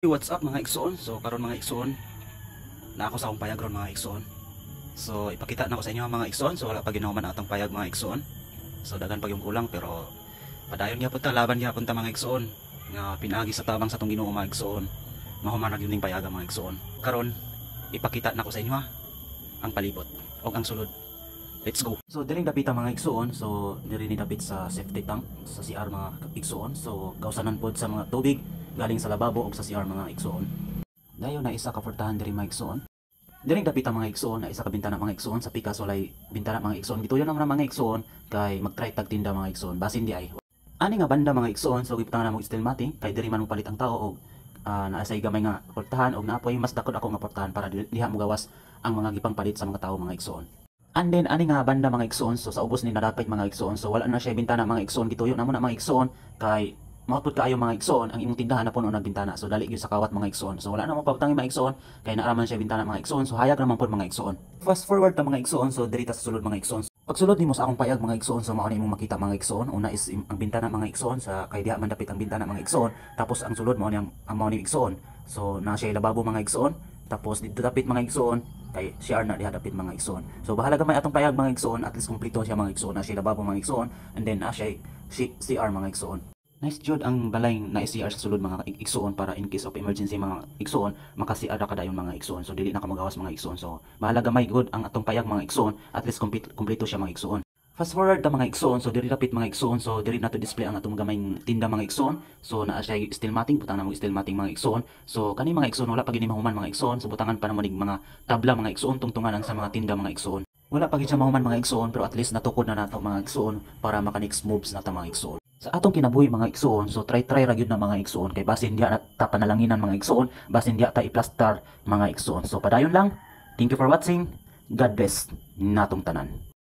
Hey, what's up mga igsoon? So karon mga igsoon, na ako sa akong payag ron mga igsoon. So ipakita na ko sa inyo mga igsoon. So wala pa ginahuman atong payag mga igsoon. So dagan pa yung kulang pero padayon gyapon ta, laban gyapon ta mga igsoon. Nga pinaagi sa tabang sa tong Ginoo mga igsoon. Mahuman ra gyud ning payaga mga igsoon. Karon ipakita na ko sa inyo ang palibot o ang sulod. Let's go. So diring dapit ang mga igsoon. So diri ni dapit sa safety tank sa CR mga igsoon. So gawsanan pod sa mga tubig galing sa lababo o sa CR mga igsoon. Dayon na isa ka portahan diri mga igsoon. Diring dapit ang mga igsoon na isa ka bintana mga igsoon sa pikas walay bintana mga igsoon. Gituyo naman ang mga igsoon kay mag-try tag tinda mga igsoon. Basin di ay. Ani nga banda mga igsoon, so giputangan na mo steel mating kay diri man mo palit ang tao og naa say gamay nga portahan og naapoy mas dakod ako nga portahan para diha mo gawas ang mga gipang palit sa mga tao mga igsoon. And then ani nga banda mga igsoon, so sa ubos ni nadapit mga igsoon, so wala na siya bintana mga igsoon, gituyo na mo na mga igsoon kay mautpod kaayo mga igsoon ang imong tindahan na puno ng bintana, so dali gyud sa kawat mga igsoon, so wala na mo pabutangi mga igsoon kay naaraman siya bintana mga igsoon, so hayag naman pod mga igsoon. Fast forward ta mga igsoon, so diri ta sa sulod mga igsoon. Pagsulod nimo sa akong payag mga igsoon, so mao ni imong makita mga igsoon. Una is ang bintana mga igsoon, sa kay diha man dapit ang bintana mga igsoon, tapos ang sulod mao ni ang mao ni igsoon. So na siya lababo mga igsoon, tapos dito dapit mga igsoon kay CR na diha dapit mga igsoon. So bahala gamay atong payag mga igsoon, at least kumpleto siya mga igsoon, na siya lababo mga igsoon, and then siya CR mga igsoon. Nice jud ang balay na CR sa sulod mga igsoon para in case of emergency mga igsoon maka-CR ra kadayon mga igsoon. So dili na ka magawas mga igsoon. So bahala gamay good ang atong payag mga igsoon, at least kumpleto siya mga igsoon. Fast forward ta mga igsoon, so diri dapit mga igsoon, so diri na to display ang atong gamay tinda mga igsoon. So naa siya steel mating, butang na mo steel mating mga igsoon. So kani mga igsoon wala pa gini mahuman mga igsoon, so butangan pa na mo ning mga tabla mga igsoon tungtungan sa mga tinda mga igsoon. Wala pa gid siya mahuman mga igsoon, pero at least natukod na nato mga igsoon para maka next moves na ta mga igsoon. Sa atong kinabuhi mga igsoon, so try ra gyud na mga igsoon kay basin diha ta panalanginan mga igsoon, basin diha ta i-plaster mga igsoon. So padayon lang. Thank you for watching. God bless natong tanan.